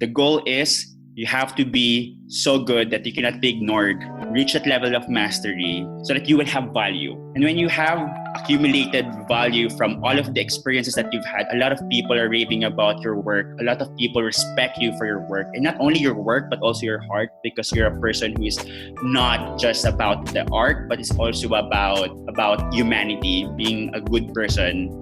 The goal is you have to be so good that you cannot be ignored. Reach that level of mastery so that you will have value. And when you have accumulated value from all of the experiences that you've had, a lot of people are raving about your work. A lot of people respect you for your work. And not only your work, but also your heart, because you're a person who is not just about the art, but it's also about humanity, being a good person.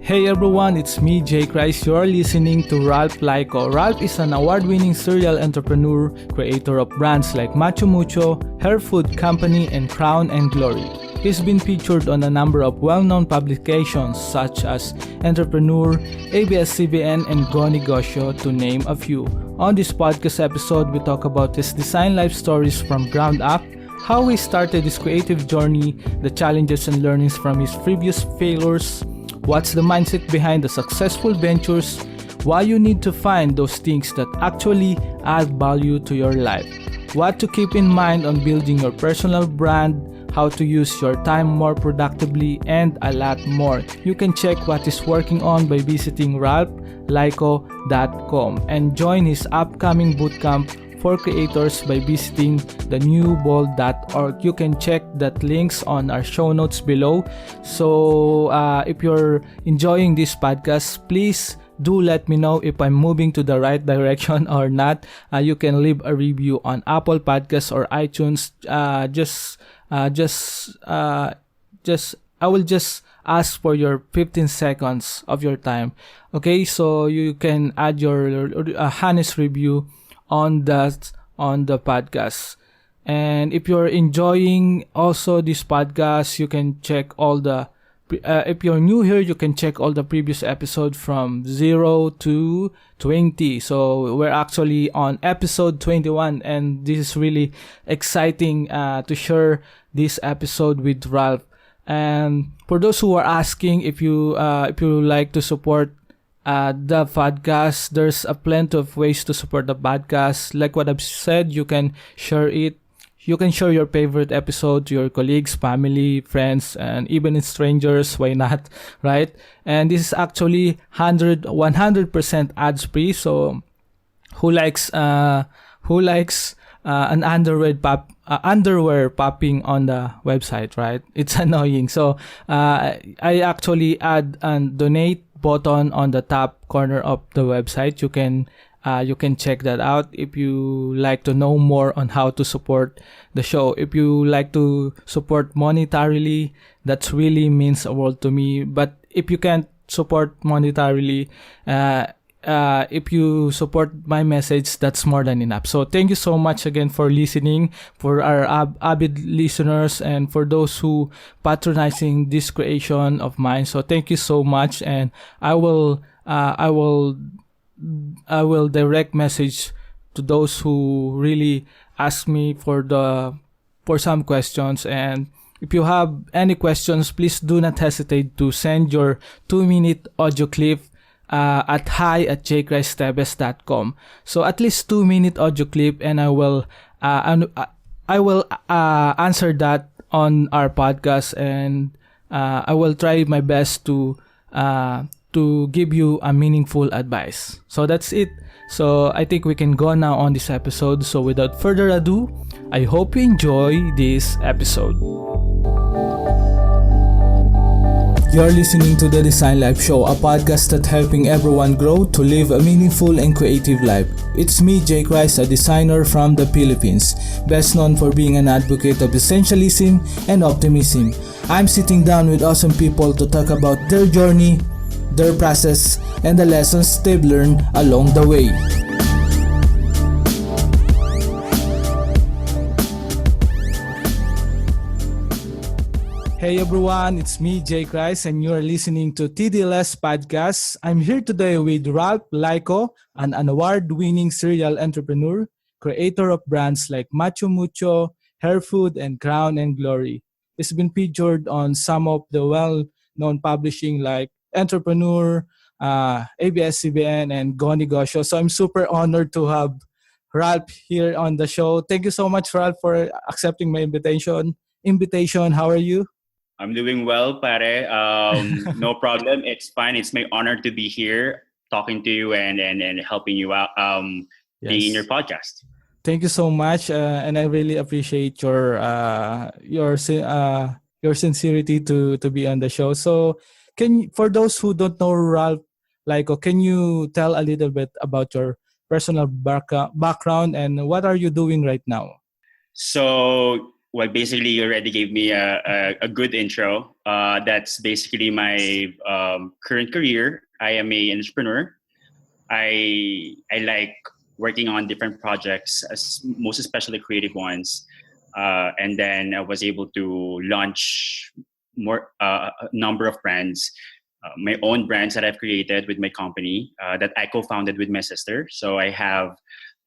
Hey everyone, it's me, Jay Christ. You're listening to Ralph Layco. Ralph is an award-winning serial entrepreneur, creator of brands like Macho Mucho, HairFood Co, and Crown and Glory. He's been featured on a number of well-known publications such as Entrepreneur, ABS-CBN, and Go Negosyo, to name a few. On this podcast episode, we talk about his design life stories from ground up, how he started his creative journey, the challenges and learnings from his previous failures, what's the mindset behind the successful ventures, why you need to find those things that actually add value to your life, what to keep in mind on building your personal brand, how to use your time more productively, and a lot more. You can check what he's working on by visiting ralphlayco.com and join his upcoming bootcamp for creators by visiting thenewbold.org. You can check that links on our show notes below. So if you're enjoying this podcast, please do let me know if I'm moving to the right direction or not. You can leave a review on Apple Podcasts or iTunes. I will just ask for your 15 seconds of your time. Okay, so you can add your honest review on the podcast. And if you're enjoying also this podcast, you can check all the if you're new here, you can check all the previous episodes from 0 to 20. So we're actually on episode 21, and this is really exciting to share this episode with Ralph. And for those who are asking if you like to support the podcast, there's a plenty of ways to support the podcast. Like what I've said, you can share it. You can share your favorite episode to your colleagues, family, friends, and even strangers. Why not, right? And this is actually 100% ads free. So who likes an underwear popping on the website, right? It's annoying. So I actually add a donate button on the top corner of the website. You can check that out if you like to know more on how to support the show. If you like to support monetarily, that really means a world to me. But if you can't support monetarily, if you support my message, that's more than enough. So thank you so much again for listening, for our avid listeners, and for those who patronizing this creation of mine. So thank you so much, and I will direct message to those who really ask me for some questions. And if you have any questions, please do not hesitate to send your 2-minute audio clip at hi@jchristebes.com. So at least 2-minute audio clip, and I will answer that on our podcast, and I will try my best to give you a meaningful advice. So that's it. So I think we can go now on this episode. So without further ado, I hope you enjoy this episode. You're listening to the Design Life Show, a podcast that's helping everyone grow to live a meaningful and creative life. It's me, Jay Christ, a designer from the Philippines, best known for being an advocate of essentialism and optimism. I'm sitting down with awesome people to talk about their journey, their process, and the lessons they've learned along the way. Hey everyone, it's me, Jay Christ, and you're listening to TDLS Podcast. I'm here today with Ralph Layco, an award-winning serial entrepreneur, creator of brands like Macho Mucho, HairFood, and Crown and Glory. He's been featured on some of the well-known publishing like Entrepreneur, ABS-CBN, and Go Negosyo. So I'm super honored to have Ralph here on the show. Thank you so much, Ralph, for accepting my invitation. How are you? I'm doing well, pare. No problem. It's fine. It's my honor to be here. talking to you and helping you out, being in your Yes. podcast. Thank you so much, and I really appreciate your sincerity to be on the show. So, for those who don't know Ralph Lyco, can you tell a little bit about your personal background and what are you doing right now? So, well, basically, you already gave me a good intro. That's basically my current career. I am a entrepreneur. I like working on different projects, most especially creative ones. And then I was able to launch more a number of brands, my own brands that I've created with my company that I co-founded with my sister. So I have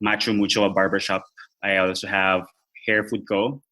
Macho Mucho, a barbershop. I also have HairFood Co,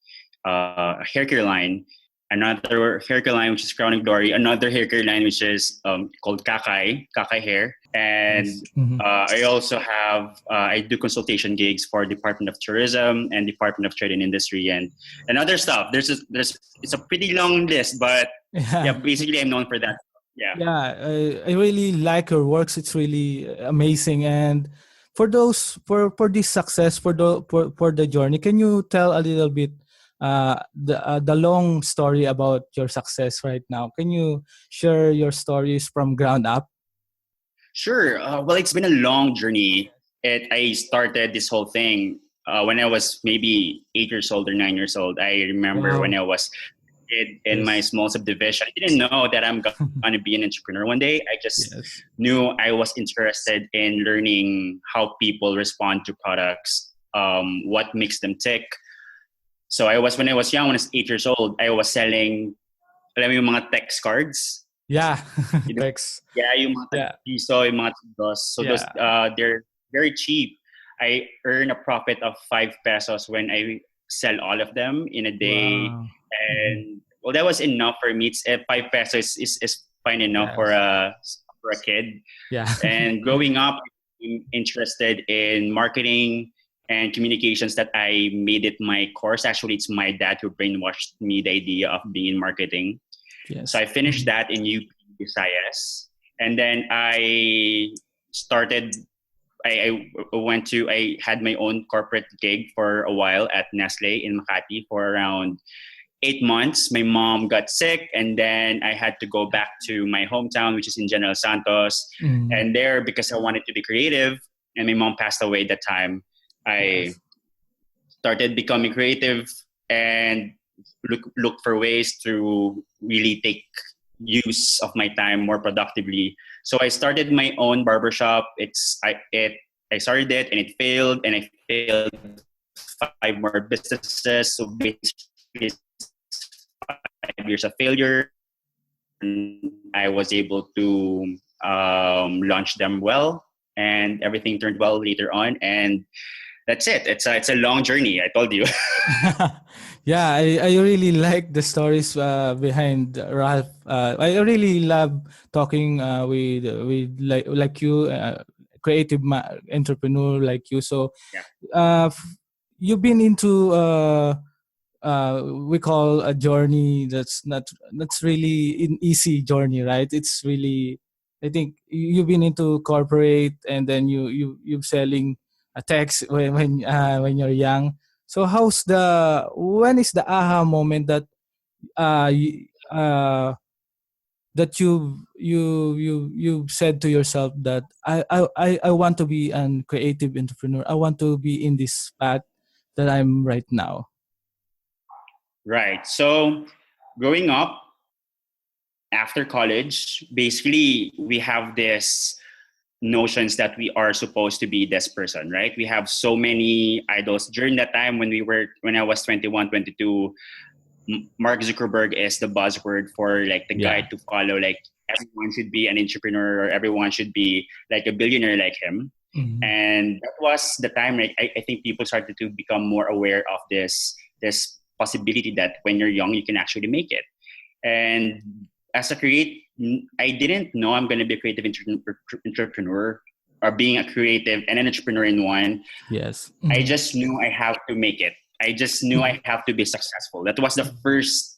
a hair care line, another hair care line which is Crown and Glory, another hair care line which is called Kakai Hair, Yes. and I also have I do consultation gigs for Department of Tourism and Department of Trade and Industry and other stuff. There's it's a pretty long list, but yeah, Yeah. basically I'm known for that. Yeah. Yeah, I really like your works. It's really amazing. And for those for this success for the journey, can you tell a little bit the long story about your success right now? Can you share your stories from ground up? Sure. Well, it's been a long journey. I started this whole thing when I was maybe 8 years old or 9 years old. I remember when Wow. I was in my Yes. small subdivision. I didn't know that I'm going to be an entrepreneur one day. I just Yes. knew I was interested in learning how people respond to products, what makes them tick. So when I was young, when I was 8 years old, I was selling, alam mo yung mga text cards. Yeah. You know, Thanks. yeah, yung mga Yeah. piso, yung mga tigos. So those, Yeah. they're very cheap. I earn a profit of 5 pesos when I sell all of them in a day. Wow. Mhm. And well, that was enough for me. 5 pesos is fine enough Yes. for a kid. Yeah. And growing up, I'm interested in marketing and communications that I made it my course. Actually, it's my dad who brainwashed me the idea of being in marketing. So Yes. I finished Mhm. that in UP Visayas, and then I started. I had my own corporate gig for a while at Nestle in Makati for around 8 months. My mom got sick, and then I had to go back to my hometown, which is in General Santos. Mm. And there, because I wanted to be creative, and my mom passed away at that time, I Yes. started becoming creative and look for ways to really take use of my time more productively. So I started my own barbershop. I started it and it failed, and I failed 5 more businesses. So basically, it's 5 years of failure. And I was able to launch them well, and everything turned well later on. And that's it. It's a long journey. I told you. Yeah, I really like the stories behind Ralph. I really love talking with like you, creative entrepreneur like you. So, Yeah. you've been into we call a journey that's really an easy journey, right? It's really, I think you've been into corporate and then you're selling a text when you're young. So when is the aha moment that uh y- uh that you've said to yourself that I want to be an creative entrepreneur. I want to be in this path that I'm right now. Right. So growing up after college, basically we have this notions that we are supposed to be this person, right? We have so many idols during that time when I was 21, 22. Mark Zuckerberg is the buzzword for like the guy Yeah. to follow. Like everyone should be an entrepreneur, or everyone should be like a billionaire like him. Mhm. And that was the time, like I think people started to become more aware of this possibility that when you're young you can actually make it. And as a I didn't know I'm going to be a creative entrepreneur, or being a creative and an entrepreneur in one. Yes. I Mhm. just knew I have to make it. I just knew I have to be successful. That was the first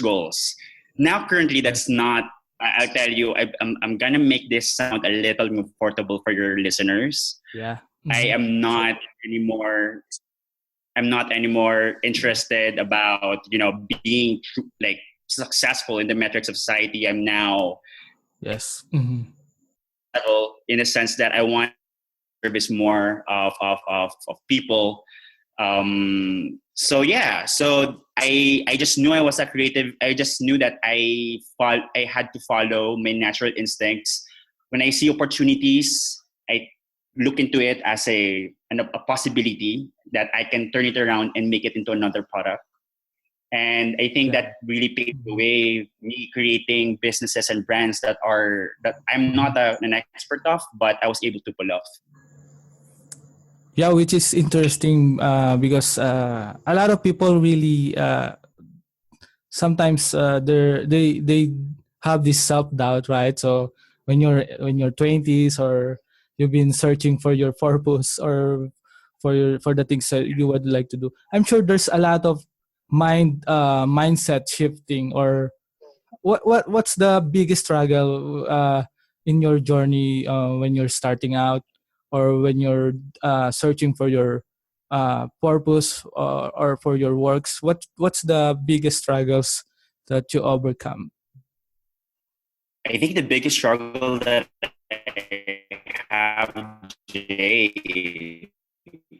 goals. Now currently Yes. that's not I'll tell you, I'm gonna make this sound a little more portable for your listeners. Yeah. I am not anymore. I'm not anymore interested about being like successful in the metrics of society. I'm now Yes. level in the sense that I want to service more of people. So yeah, so I just knew I was a creative. I just knew that I had to follow my natural instincts. When I see opportunities, I look into it as a possibility that I can turn it around and make it into another product. And I think that really paved the way, me creating businesses and brands that I'm not an expert of, but I was able to pull off. Yeah, which is interesting because a lot of people really sometimes they have this self doubt, right? So when you're 20s or you've been searching for your purpose or for the things that you would like to do, I'm sure there's a lot of mindset shifting. Or what's the biggest struggle in your journey when you're starting out, or when you're searching for your purpose, or for your works? What's the biggest struggles that you overcome? I think the biggest struggle that I have today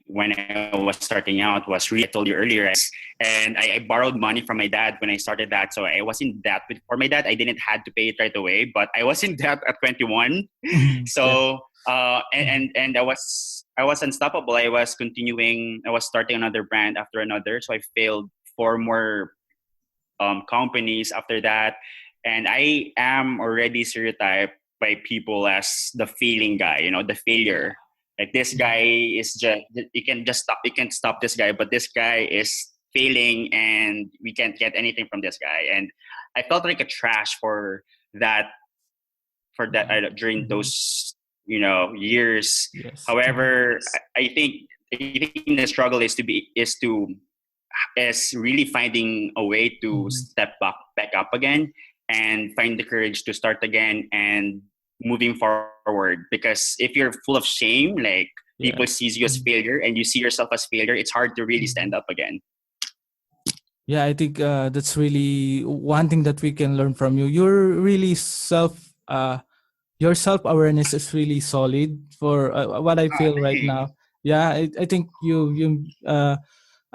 when I was starting out was really, I told you earlier, and I borrowed money from my dad when I started that. So I was in debt for my dad. I didn't had to pay it right away, but I was in debt at 21. Yeah. So and I was unstoppable. I was continuing. I was starting another brand after another. So I failed four more companies after that, and I am already stereotyped by people as the failing guy. The failure. Like, this guy is just, you can just stop. You can't stop this guy, but this guy is failing, and we can't get anything from this guy. And I felt like a trash that during those years. Yes. However, I think the struggle is really finding a way to step back up again and find the courage to start again and moving forward. Because if you're full of shame, like, people sees you as failure and you see yourself as failure, it's hard to really stand up again. Yeah, I think that's really one thing that we can learn from you. You're really your self awareness is really solid for what I feel right Hey. now. Yeah, I think you a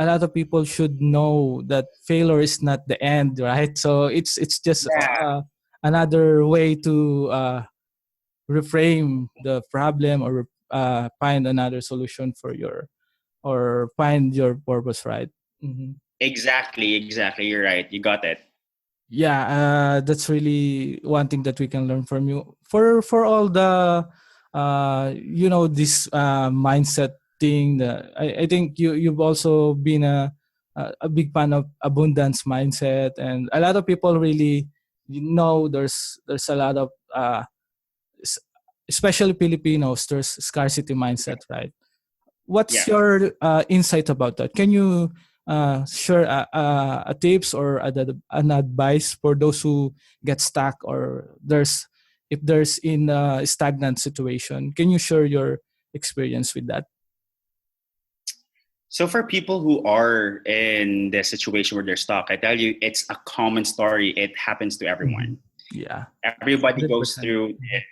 lot of people should know that failure is not the end, right? So it's just Yeah, another way to reframe the problem, or find another solution for your, or find your purpose, right? exactly. You're right. You got it. Yeah, that's really one thing that we can learn from you. For all the this mindset thing, I think you've also been a big fan of abundance mindset. And a lot of people really there's a lot of s- especially Filipinos, there's scarcity mindset, right? What's Yeah. your insight about that? Can you share a tips or an advice for those who get stuck, or if there's in a stagnant situation? Can you share your experience with that? So for people who are in the situation where they're stuck, I tell you, it's a common story. It happens to Mhm. everyone. Yeah, Everybody goes 100%. through it.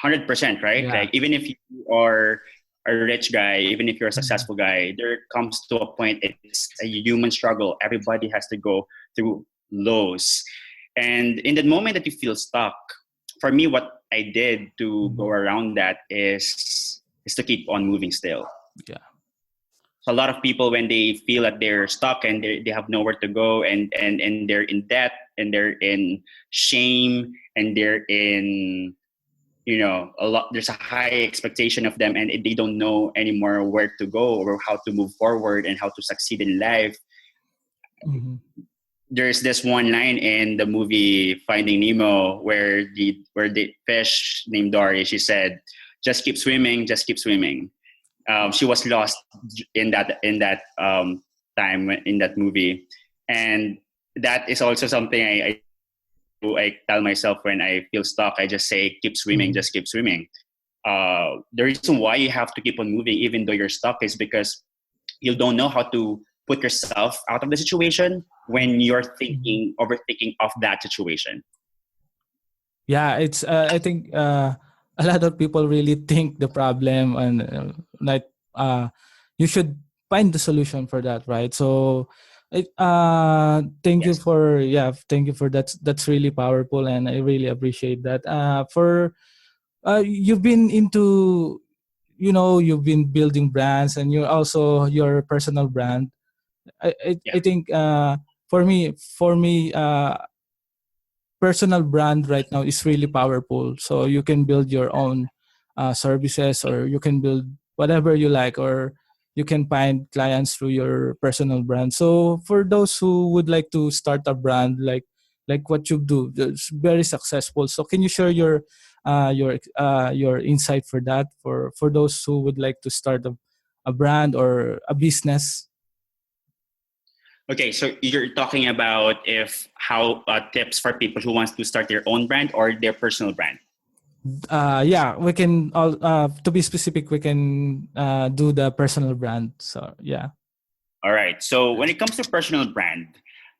100%, right? Yeah. Like, even if you are a rich guy, even if you're a Mhm. successful guy, there comes to a point, it's a human struggle. Everybody has to go through lows. And in the moment that you feel stuck, for me, what I did to go Mhm. around that is to keep on moving still. Yeah. So a lot of people, when they feel that they're stuck and they have nowhere to go, and they're in debt, and they're in shame, and they're in, a lot, there's a high expectation of them, and they don't know anymore where to go or how to move forward and how to succeed in life. Mhm. There's this one line in the movie Finding Nemo where the fish named Dory, she said, just keep swimming, just keep swimming. She was lost in that time in that movie, and that is also something I I tell myself when I feel stuck, I just say, keep swimming, just keep swimming. The reason why you have to keep on moving even though you're stuck is because you don't know how to put yourself out of the situation when you're overthinking of that situation. Yeah, it's I think a lot of people really think the problem, and like you should find the solution for that, right? So thank you Yes. for thank you for that. That's really powerful, and I really appreciate that. For you've been into, you've been building brands, and you're also your personal brand. I Yeah. think for me personal brand right now is really powerful. So you can build your own services, or you can build whatever you like, or you can find clients through your personal brand. So for those who would like to start a brand like what you do, it's very successful. So can you share your insight for that, for those who would like to start a brand or a business? Okay, so you're talking about if how tips for people who wants to start their own brand or their personal brand. Yeah, we can all to be specific, we can do the personal brand. So yeah. All right. So when it comes to personal brand,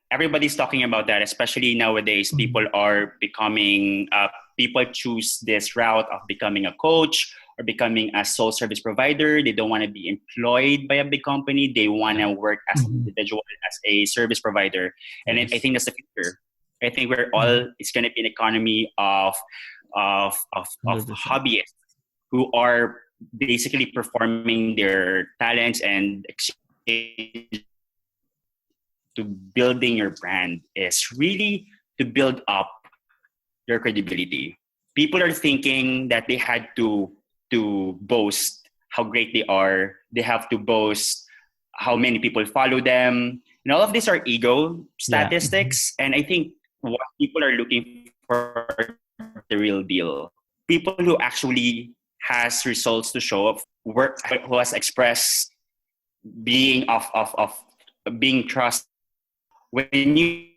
everybody's talking about that, especially nowadays. People are becoming, people choose this route of becoming a coach or becoming a sole service provider. They don't want to be employed by a big company. They want to work as an Mhm. individual, as a service provider. And I Yes. think that's the future. I think we're Mhm. all, it's going to be an economy of 100%. hobbyists who are basically performing their talents and exchange to building your brand is really to build up your credibility. People are thinking that they had to boast how great they are. They have to boast how many people follow them. And all of these are ego Yeah. Mhm. statistics. And I think what people are looking for the real deal. People who actually has results to show up, work who has expressed being of being trusted. When you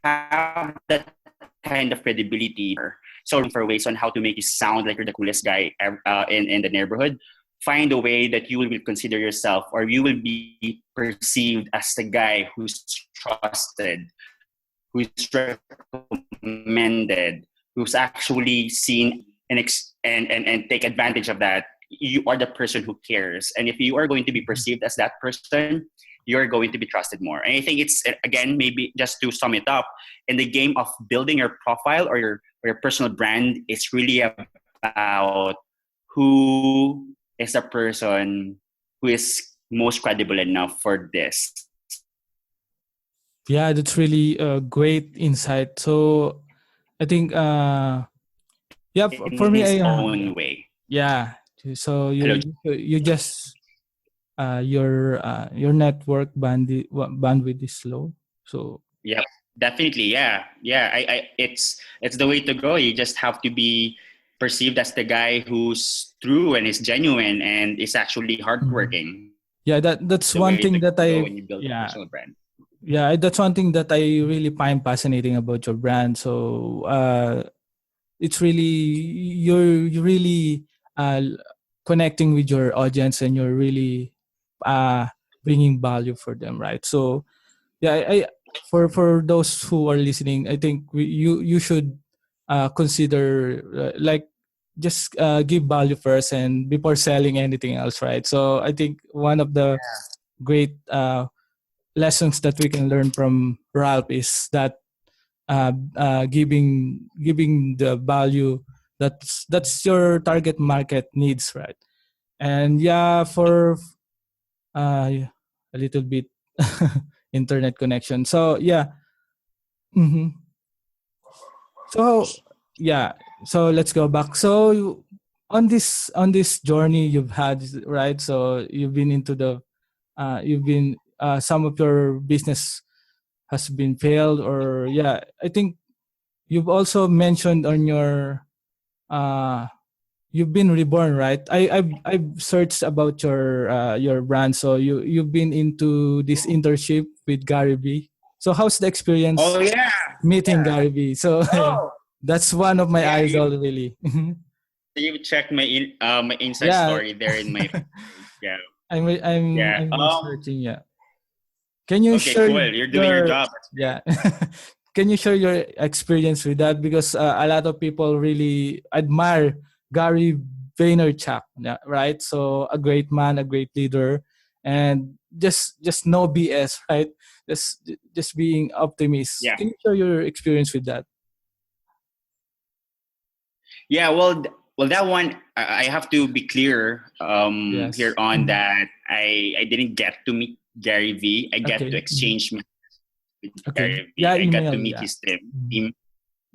have that kind of credibility, so for ways on how to make you sound like you're the coolest guy in the neighborhood, find a way that you will consider yourself, or you will be perceived as the guy who's trusted, who's recommended, who's actually seen and take advantage of that. You are the person who cares. And if you are going to be perceived as that person, you're going to be trusted more. And I think it's, again, maybe just to sum it up, in the game of building your profile or your personal brand, it's really about who is the person who is most credible enough for this Yeah, that's really a great insight. So I think yeah, for in me his I own way. yeah. So Hello. you just your network bandwidth is low. So Yeah, definitely. Yeah, yeah. It's the way to go. You just have to be perceived as the guy who's true and is genuine and is actually mhm. hardworking. Yeah, That's that's the one way to thing that go I when you build a yeah. personal brand. Yeah, that's one thing that I really find fascinating about your brand. So it's really you're really uh, connecting with your audience, and you're really uh, bringing value for them, right? So yeah, for those who are listening, I think you should consider like just give value first and before selling anything else, right? So I think one of the great lessons that we can learn from Ralph is that giving the value that's your target market needs, right? And yeah, for a little bit internet connection. So yeah, hmm so yeah, so let's go back. So on this journey you've had, right? So you've been into the you've been some of your business has been failed, or yeah, I think you've also mentioned on uh you've been reborn, right? I've searched about your brand. So you've been into this internship with Gary B. So how's the experience Oh yeah. meeting Gary Vee? So Oh that's one of my yeah. idol, really. You checked my Insta Yeah, story there in my yeah. Yeah. I'm researching. Yeah. Can you Okay, share cool. You're doing your your job. yeah? Can you share your experience with that? Because a lot of people really admire Gary Vaynerchuk, yeah, right? So a great man, a great leader, and just no BS, right? Just being optimist. Yeah. Can you share your experience with that? Yeah, well, that one I have to be clear here Yes. on Mhm. that I didn't get to meet Gary V. I get to Okay. Mhm. exchange messages with Okay. Gary V. Yeah, I got to email. meet Yeah. his team. Mhm. Team.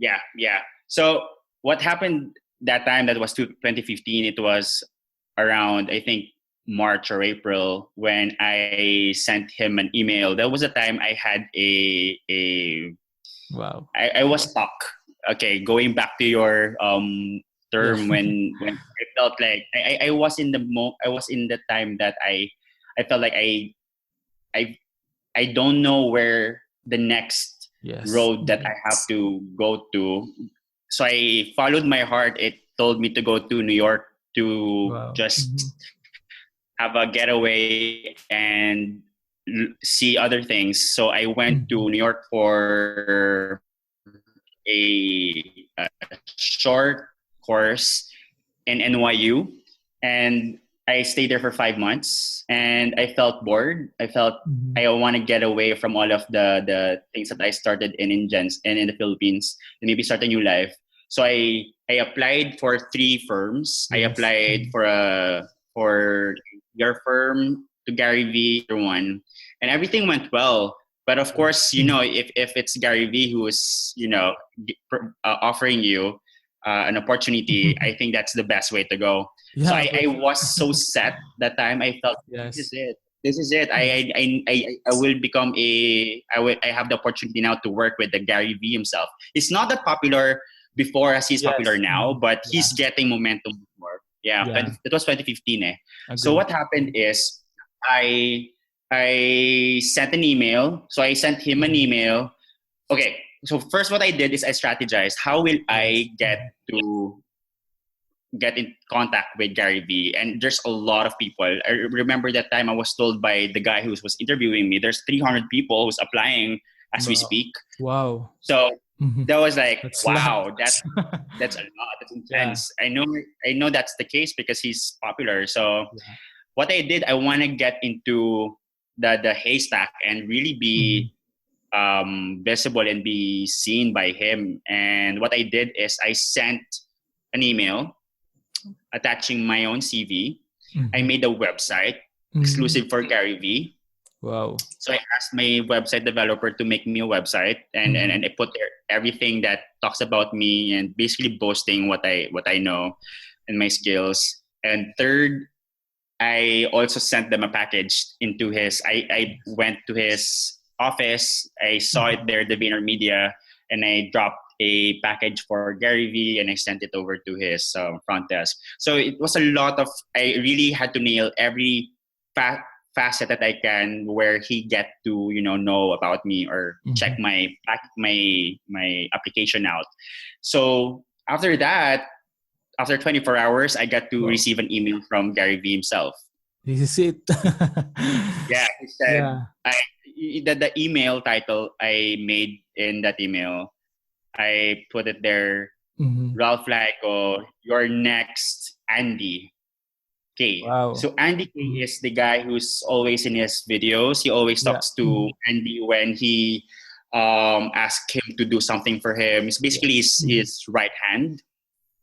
Yeah, yeah. So what happened that time? That was 2015. It was around I think March or April when I sent him an email. That was the time I had a Wow. I was stuck. Okay, going back to your Yeah. term when I felt like I was in I was in the time that I felt like I I don't know where the next Yes. road that Mhm. I have to go to. So I followed my heart. It told me to go to New York to Wow. Mhm. just have a getaway and see other things. So I went Mhm. to New York for a short course in NYU, and I stayed there for 5 months, and I felt bored. I felt Mhm. I want to get away from all of the things that I started in Gens and in the Philippines, and maybe start a new life. So I applied for 3 firms. I Yes. applied Mhm. for your firm, to Gary V, one, and everything went well. But of Yeah. course, Mhm. if it's Gary V who's offering you an opportunity, I think that's the best way to go. So Yeah, for I sure. was so set that time. I felt this is Yes. it. This is it. Mhm. I will become I have the opportunity now to work with the Gary V himself. He's not that popular before as he's popular Yes. now, Mhm. but Yeah. he's getting momentum more. Yeah, Yeah. it was 2015. Eh. So Agree. what happened is I I sent an email. So I sent him an Mhm. email. Okay. So first, what I did is I strategized. How will Yes. I to get in contact with Gary Vee? And there's a lot of people. I remember that time I was told by the guy who was interviewing me, there's 300 people who's applying as we Wow. speak. Wow. So Mhm. that was like, That's a lot. wow, that's a lot. That's Yeah. intense. I know that's the case because he's popular. So Yeah. what I did, I want to get into the haystack and really Mhm. be visible and be seen by him. And what I did is I sent an email attaching my own CV. I Mhm. made a website Mhm. exclusive for Gary Vee. Wow. So I asked my website developer to make me a website, and Mhm. I put there everything that talks about me and basically boasting what I know and my skills. And third, I also sent them a package into his. I went to his office. I saw it Mhm. there, the Vayner Media, and I dropped a package for Gary Vee, and I sent it over to his front desk. So it was a lot of. I really had to nail every fa- facet that I can, where he get to know about me or check Mhm. my application out. So after that, after 24 hours, I got to Wow. receive an email from Gary Vee himself. This is it. Yeah, he said, Yeah. the email title I made in that email, I put it there, Mhm. Ralph Layco, your next Andy K. Wow. So Andy K Mhm. is the guy who's always in his videos. He always Yeah. talks to Mhm. Andy when he asks him to do something for him. It's basically Yes. Mhm. his right hand.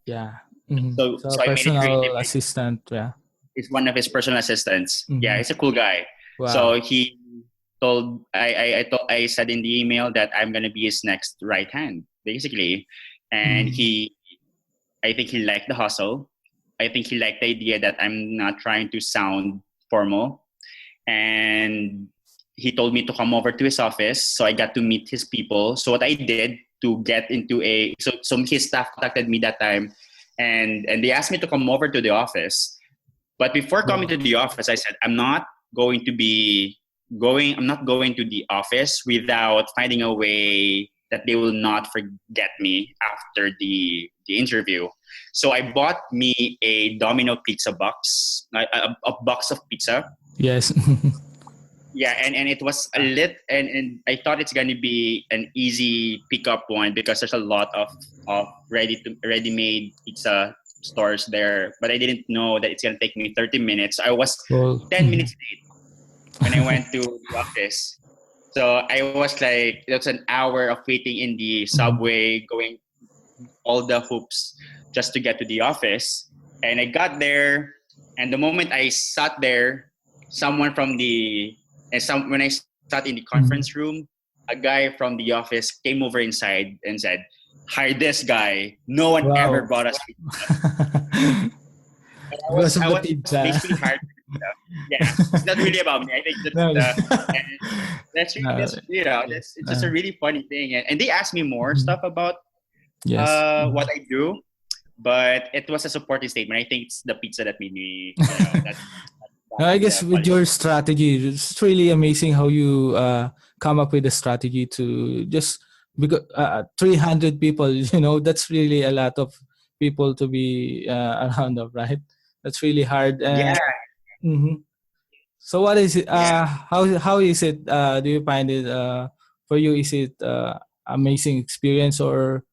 Yeah. Mhm. So So so I made it creative. personal assistant. Yeah. He's one of his personal assistants. Yeah, Mhm. he's a cool guy. Wow. So he told I said in the email that I'm gonna be his next right hand, basically. And Mhm. I think he liked the hustle. I think he liked the idea that I'm not trying to sound formal. And he told me to come over to his office. So I got to meet his people. So what I did to get into so his staff contacted me that time, and they asked me to come over to the office. But before coming Wow. to the office, I said, I'm not going to be I'm not going to the office without finding a way that they will not forget me after the interview. So I bought me a Domino pizza box, a box of pizza. Yes. Yeah, and it was a lit, and I thought it's gonna be an easy pickup one because there's a lot of ready-made pizza stores there. But I didn't know that it's gonna take me 30 minutes. I was Cool. 10 minutes late when I went to the office. So I was like, it was an hour of waiting in the subway, going all the hoops just to get to the office. And I got there, and the moment I sat there, someone from when I sat in the conference room, a guy from the office came over inside and said, "Hire this guy. No one ever Wow. brought us." Because of I the was pizza. basically hired. Yeah, it's not really about me. I think No. that's it's just a really funny thing. And they asked me more stuff about Yes. what I do, but it was a supporting statement. I think it's the pizza that made me, you know, that No, I guess with your strategy, it's really amazing how you come up with a strategy to just because 300 people, that's really a lot of people to be around of, right? That's really hard. yeah, Mhm. So what is it? yeah. How is it? Do you find it for you? Is it amazing experience or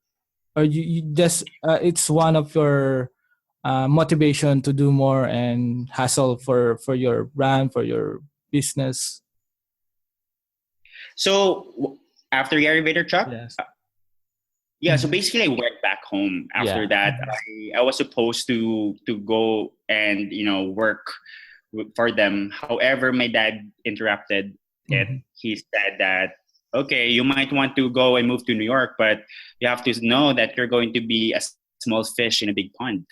you just it's one of your motivation to do more and hustle for your brand, for your business? So after the elevator truck, Yes. yeah. So basically, I went back home. After Yeah. that, I was supposed to go and work for them. However, my dad interrupted it. Mhm. He said that, okay, you might want to go and move to New York, but you have to know that you're going to be a small fish in a big pond.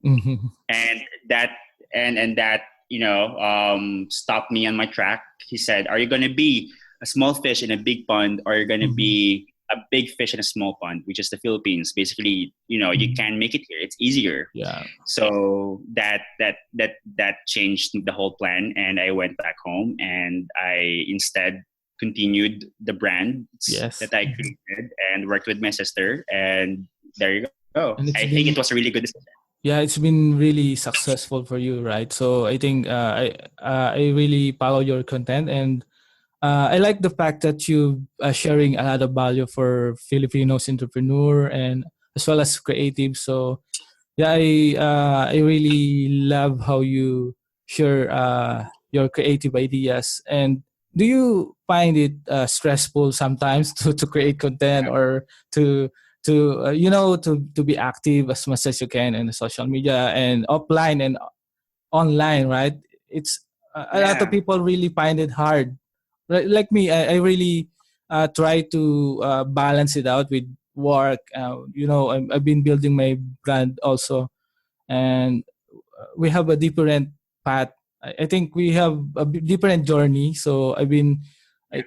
Mhm. And that that stopped me on my track. He said, are you going to be a small fish in a big pond, or you're going to Mhm. be a big fish in a small pond, which is the Philippines? Basically, you can make it here, it's easier. Yeah. So that changed the whole plan, and I went back home and I instead continued the brands Yes. that I created and worked with my sister, and there you go. And it's I think it been was a really good decision. Yeah, it's been really successful for you, right? So I think I really follow your content, and I like the fact that you are sharing a lot of value for Filipinos entrepreneur and as well as creative. So yeah, I really love how you share your creative ideas. And do you find it stressful sometimes to create content or to to be active as much as you can in the social media and offline and online, right? It's a lot of Yeah. people really find it hard. Like me, I really try to balance it out with work. I've been building my brand also, and we have a different path. I think we have a different journey. So I've been like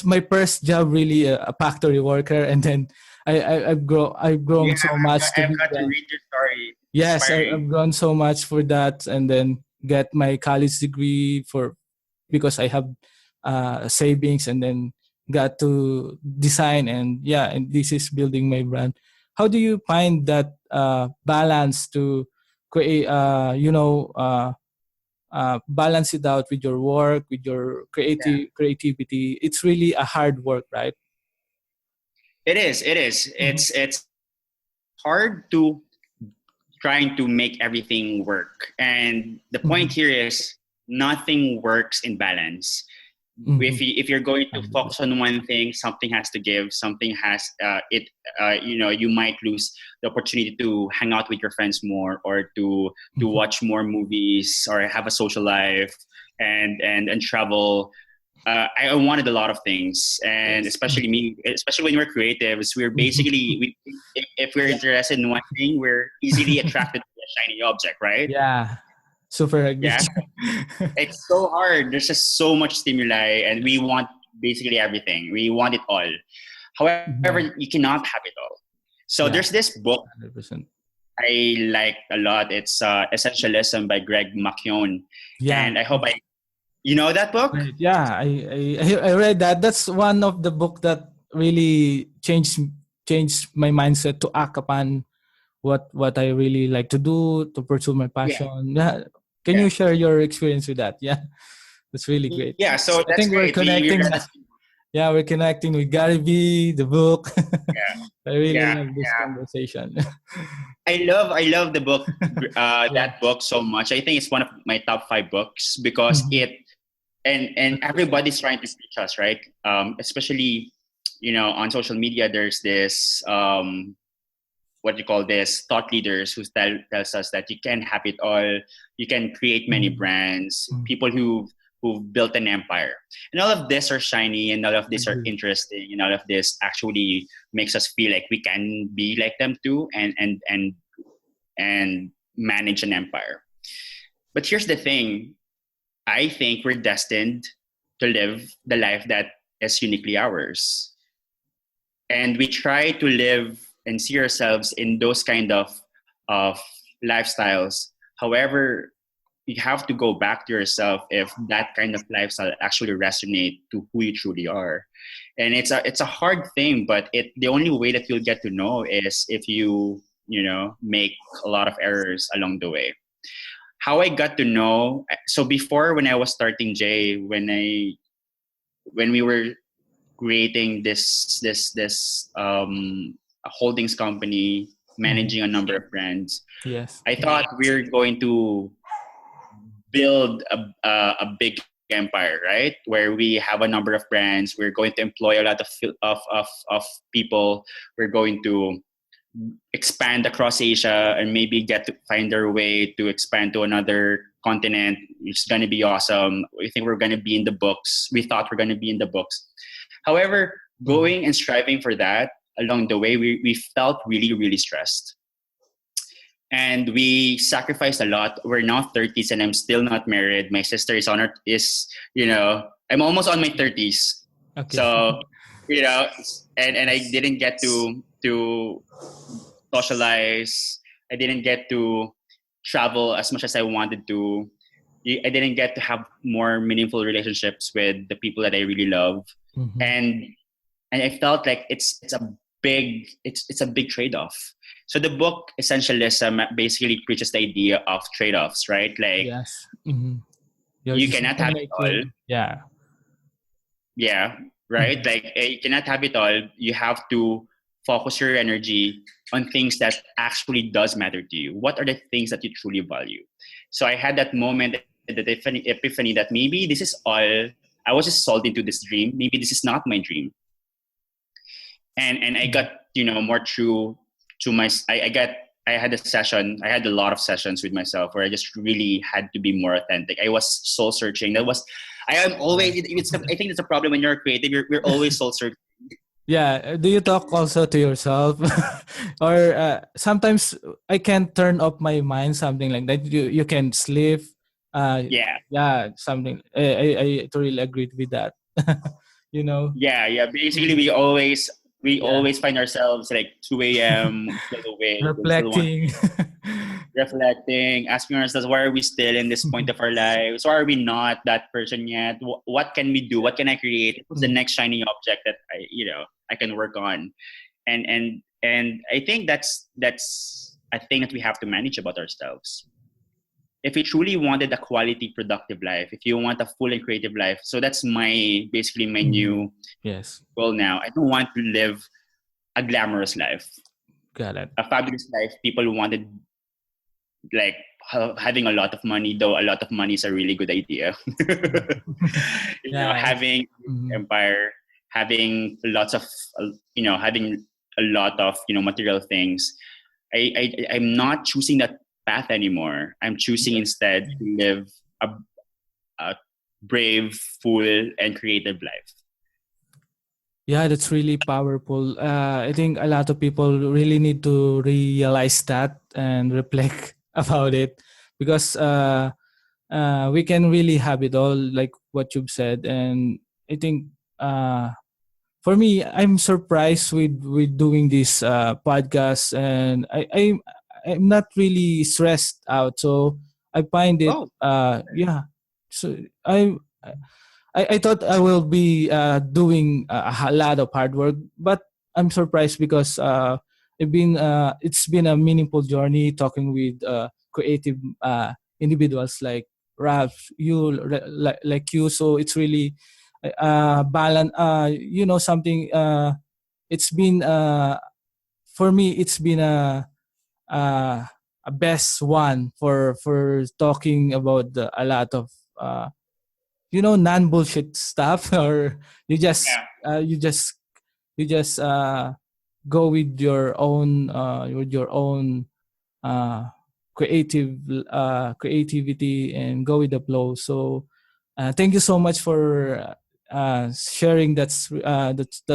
my first job really a factory worker, and then I've Yeah, grown so much to I've be got to read your story. It's yes, inspiring. I've grown so much for that, and then get my college degree for because I have savings, and then got to design, and yeah, and this is building my brand. How do you find that balance to create balance it out with your work, with your Yeah. creativity? It's really a hard work, right? It is. It is. Mhm. It's hard to trying to make everything work. And the point Mhm. here is nothing works in balance. Mhm. If you're going to focus 100%. on one thing, something has to give. Something has you might lose the opportunity to hang out with your friends more, or to Mhm. watch more movies, or have a social life, and travel. I wanted a lot of things, and Yes. especially me, especially when we're creatives, we're basically if we're interested in one thing, we're easily attracted to a shiny object, right? Yeah. Super agree. Yeah, it's so hard. There's just so much stimuli, and we want basically everything. We want it all. However, Yeah. you cannot have it all. So Yeah. there's this book 100%. I like a lot. It's Essentialism by Greg McKeown, Yeah. and I hope I You know that book? Right. Yeah, I read that. That's one of the book that really changed my mindset to act upon what I really like to do to pursue my Yeah, passion. Yeah. Can yeah, you share your experience with that? Yeah, that's really great. yeah. So I that's think we're great. We connecting. read the same book. Yeah, we're connecting with Gary V, the book. Yeah, I really yeah, love this yeah. conversation. I love the book, Yeah. that book so much. I think it's one of my top five books because Mhm. it and everybody's trying to teach us, right? Especially, on social media, there's this what you call this thought leaders who tells us that you can have it all, you can create many Mhm. brands, Mhm. people who've built an empire, and all of this are shiny, and all of this are Agree. interesting, and all of this actually makes us feel like we can be like them too, and manage an empire. But here's the thing: I think we're destined to live the life that is uniquely ours, and we try to live and see ourselves in those kind of lifestyles. However, you have to go back to yourself if that kind of lifestyle actually resonate to who you truly are. And it's a hard thing, but the only way that you'll get to know is if you make a lot of errors along the way. How I got to know, so before, when I was starting Jay, when we were creating this holdings company, Mhm. managing a number of brands, Yes. I thought we're going to build a big empire, right? Where we have a number of brands, we're going to employ a lot of people, we're going to expand across Asia and maybe get to find our way to expand to another continent. It's going to be awesome. We think we're going to be in the books. We thought we're going to be in the books. However, Mhm. going and striving for that along the way, we felt really, really stressed. And we sacrificed a lot. We're now 30s and I'm still not married. My sister I'm almost on my 30s. Okay. So, you know, and I didn't get to socialize. I didn't get to travel as much as I wanted to. I didn't get to have more meaningful relationships with the people that I really love, Mhm. and I felt like it's a big trade off. So the book Essentialism basically preaches the idea of trade offs, right? Like Yes. Mhm. Your you cannot decision have it all, making. Yeah. yeah, right. Mhm. Like you cannot have it all. You have to focus your energy on things that actually does matter to you. What are the things that you truly value? So I had that moment, that epiphany that maybe this is all. I was just sold into this dream. Maybe this is not my dream. And I Mhm. got more true to my. I had a session. I had a lot of sessions with myself where I just really had to be more authentic. I was soul searching. I am always. Yeah. I think it's a problem when you're creative. We're always soul searching. Yeah. Do you talk also to yourself, or sometimes I can turn off my mind, something like that. You can sleep. Yeah, Yeah, something. I totally agree with that. you know. yeah. Basically, Mhm. we Yeah. always find ourselves like 2 a.m. still awake and still want Reflecting. reflecting, asking ourselves, why are we still in this point of our lives? Why are we not that person yet? What can we do? What can I create? What's the Mm. next shiny object that I can work on? And I think that's a thing that we have to manage about ourselves. If you truly wanted a quality, productive life, if you want a full and creative life, so that's basically my Mhm. new Yes. goal now. I don't want to live a glamorous life, Got it. a fabulous life. People wanted like having a lot of money, though a lot of money is a really good idea. Yeah. Having Mhm. empire, having lots of having a lot of material things. I'm not choosing that path anymore. I'm choosing Yes. instead to live a, a brave, full, and creative life. Yeah, that's really powerful. I think a lot of people really need to realize that and reflect about it because we can really have it all, like what you've said. And I think uh, for me, I'm surprised with doing this podcast, and I'm not really stressed out. So I find it Oh, yeah. So I I thought I will be doing a lot of hard work, but I'm surprised because it's been a meaningful journey talking with creative individuals like Ralph, like you. So it's really balance. Something. It's been for me. It's been uh, a best one for talking about a lot of non bullshit stuff, or you just Yeah. you just go with your own uh, creative creativity and go with the flow. So thank you so much for sharing that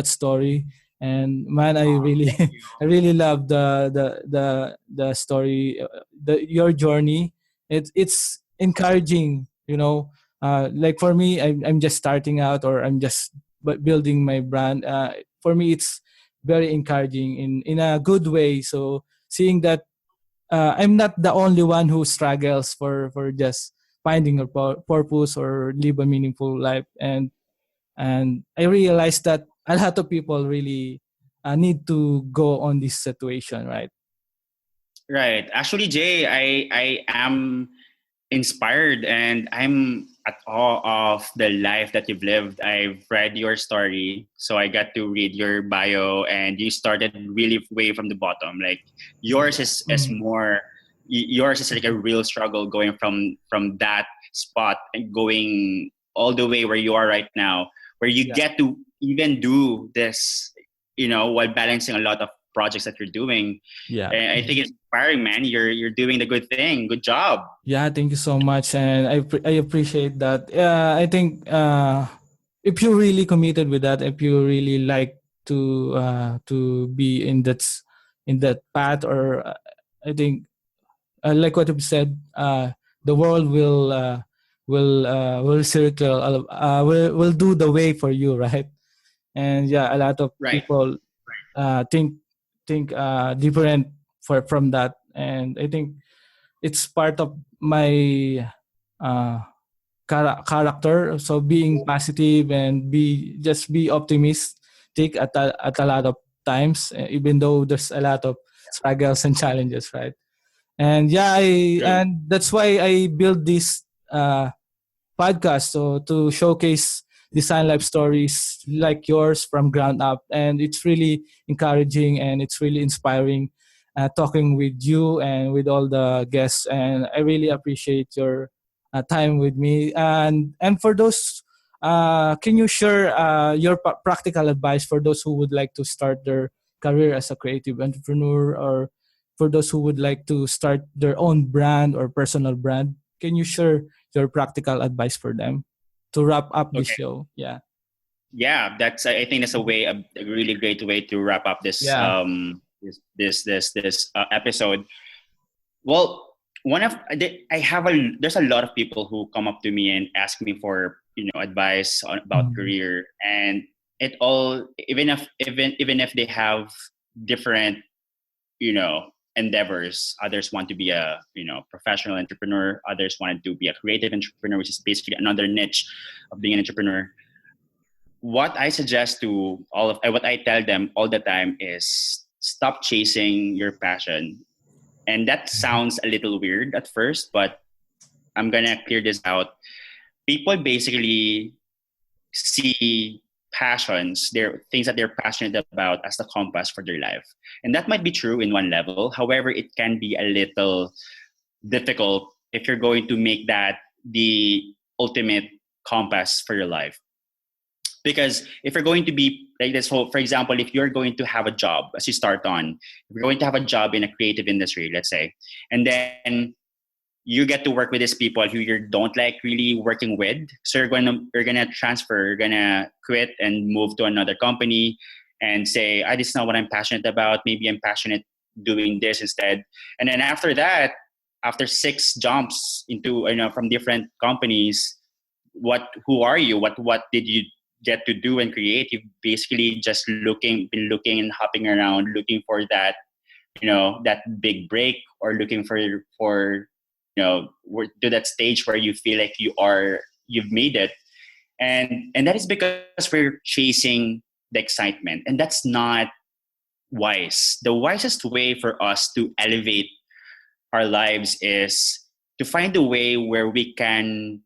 story. And man, I really Thank you. I really love the story, your journey. It's encouraging, like for me, I'm just starting out, or I'm just building my brand. For me, it's very encouraging in a good way. So seeing that I'm not the only one who struggles for just finding a purpose or live a meaningful life, and I realized that a lot of people really need to go on this situation, right? Right. Actually, Jay, I am inspired and I'm at awe of the life that you've lived. I've read your story, so I got to read your bio, and you started really way from the bottom. Like yours Yeah. is more, yours is like a real struggle going from that spot and going all the way where you are right now, where you Yeah. get to even do this, while balancing a lot of projects that you're doing. Yeah. And I think it's inspiring, man. You're doing the good thing. Good job. Yeah, thank you so much, and I appreciate that. I think if you're really committed with that, if you really like to be in that path, or I think like what you said, the world will circle, will do the way for you, right? And yeah, a lot of Right. people think different from that, and I think it's part of my uh, character. So being positive and be optimistic at a lot of times, even though there's a lot of struggles and challenges, right? And yeah, True. and that's why I built this podcast, so to showcase design life stories like yours from ground up, and it's really encouraging and it's really inspiring talking with you and with all the guests, and I really appreciate your time with me. And for those, can you share your practical advice for those who would like to start their career as a creative entrepreneur, or for those who would like to start their own brand or personal brand? Can you share your practical advice for them to wrap up this Okay. show? Yeah. Yeah, I think that's a really great way to wrap up this Yeah. episode. Well, I have there's a lot of people who come up to me and ask me for advice about Mhm. career, and it all, even if they have different endeavors. Others want to be a professional entrepreneur. Others wanted to be a creative entrepreneur, which is basically another niche of being an entrepreneur. What I suggest to what I tell them all the time is stop chasing your passion. And that sounds a little weird at first, but I'm gonna clear this out. People basically see passions, their things that they're passionate about, as the compass for their life. And that might be true in one level. However, it can be a little difficult if you're going to make that the ultimate compass for your life. Because if you're going to be like this, for example, if you're going to have a job as you start on, if you're going to have a job in a creative industry, let's say, and then you get to work with these people who you don't like really working with. So you're gonna transfer, you're gonna quit and move to another company and say, this is not what I'm passionate about. Maybe I'm passionate doing this instead. And then after that, after 6 jumps into from different companies, who are you? What did you get to do and create? You've basically just been looking and hopping around looking for that that big break, or looking for to that stage where you feel like you've made it. And that is because we're chasing the excitement, and that's not wise. The wisest way for us to elevate our lives is to find a way where we can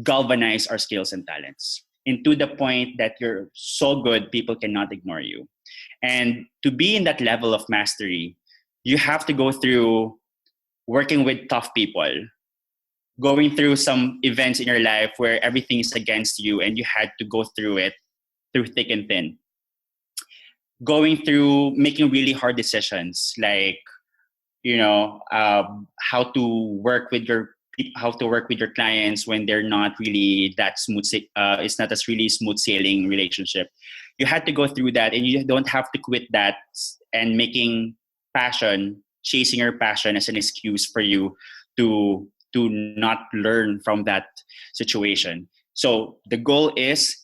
galvanize our skills and talents into the point that you're so good people cannot ignore you. And to be in that level of mastery, you have to go through working with tough people, going through some events in your life where everything is against you and you had to go through it through thick and thin, going through making really hard decisions, like how to work with your clients when they're not really that smooth. It's not a really smooth sailing relationship. You had to go through that, and you don't have to quit that and chasing your passion as an excuse for you to not learn from that situation. So the goal is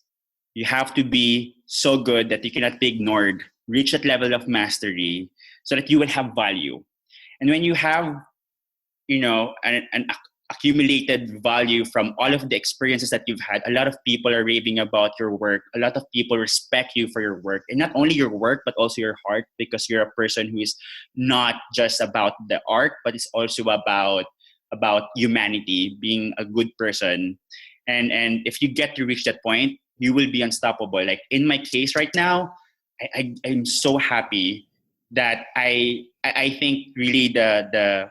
you have to be so good that you cannot be ignored. Reach that level of mastery so that you will have value. And when you have, an accumulated value from all of the experiences that you've had, a lot of people are raving about your work. A lot of people respect you for your work, and not only your work, but also your heart, because you're a person who is not just about the art, but it's also about humanity, being a good person. And if you get to reach that point, you will be unstoppable. Like in my case right now, I'm so happy that I think really the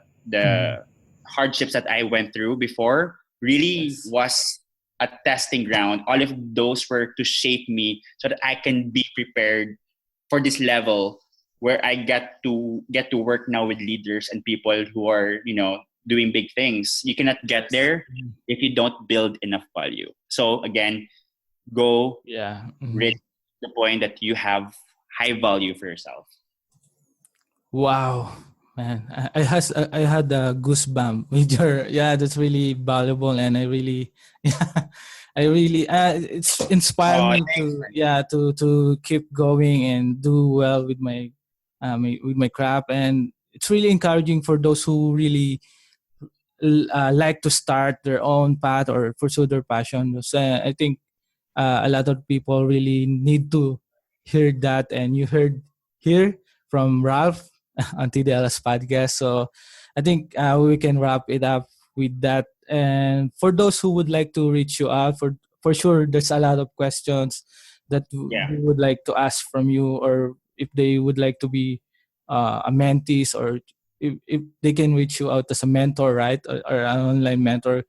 hardships that I went through before really was a testing ground. All of those were to shape me so that I can be prepared for this level where I get to work now with leaders and people who are, doing big things. You cannot get there if you don't build enough value. So again, go reach the point that you have high value for yourself. Wow, man, I had a goosebump with your that's really valuable, and I really I really it's inspired me to keep going and do well with my craft, and it's really encouraging for those who really like to start their own path or pursue their passion. So I think a lot of people really need to hear that, and you heard here from Ralph on TDLS podcast. So I think we can wrap it up with that. And for those who would like to reach you out, for sure, there's a lot of questions that we would like to ask from you, or if they would like to be a mentees, or if they can reach you out as a mentor, right, or an online mentor.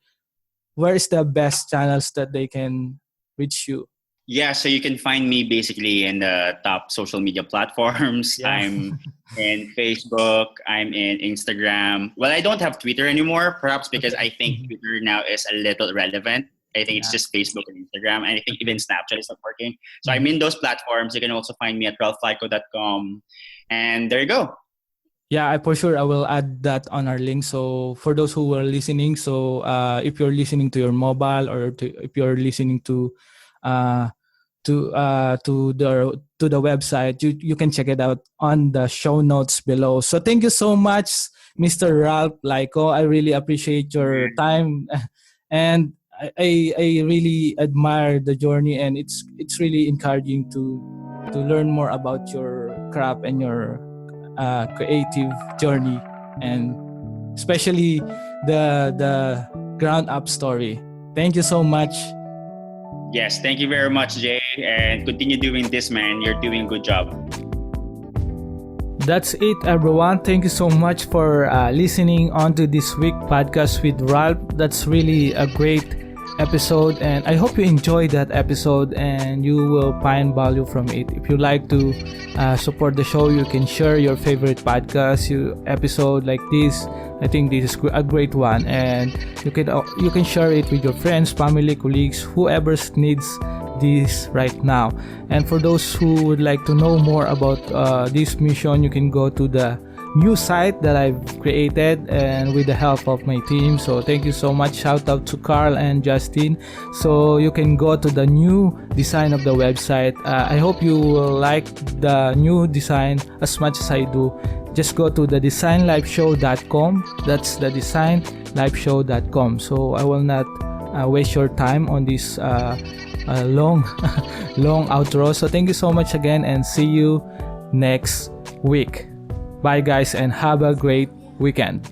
Where is the best channels that they can reach you? Yeah, so you can find me basically in the top social media platforms. Yeah. I'm in Facebook, I'm in Instagram. Well, I don't have Twitter anymore, perhaps because I think Twitter now is a little irrelevant. I think it's just Facebook and Instagram, and I think even Snapchat is not working. So I'm in those platforms. You can also find me at ralphlyco.com. And there you go. Yeah, for sure I will add that on our link. So for those who are listening, so if you're listening to your mobile, or if you're listening to the website, you can check it out on the show notes below. So thank you so much, Mr. Ralph Layco. I really appreciate your time, and I really admire the journey, and it's really encouraging to learn more about your craft and your creative journey, and especially the ground up story. Thank you so much. Yes, thank you very much, Jay, and continue doing this, man. You're doing a good job. That's it, everyone. Thank you so much for listening on to this week podcast with Ralph. That's really a great episode, and I hope you enjoyed that episode and you will find value from it. If you like to support the show, you can share your favorite podcast episode like this. I think this is a great one, and you can share it with your friends, family, colleagues, whoever needs this right now. And for those who would like to know more about this mission, you can go to the new site that I've created, and with the help of my team. So thank you so much. Shout out to Carl and Justin. So you can go to the new design of the website. I hope you will like the new design as much as I do. Just go to the designlifeshow.com. That's the designlifeshow.com. So I will not waste your time on this long long outro. So thank you so much again, and see you next week. Bye guys, and have a great weekend.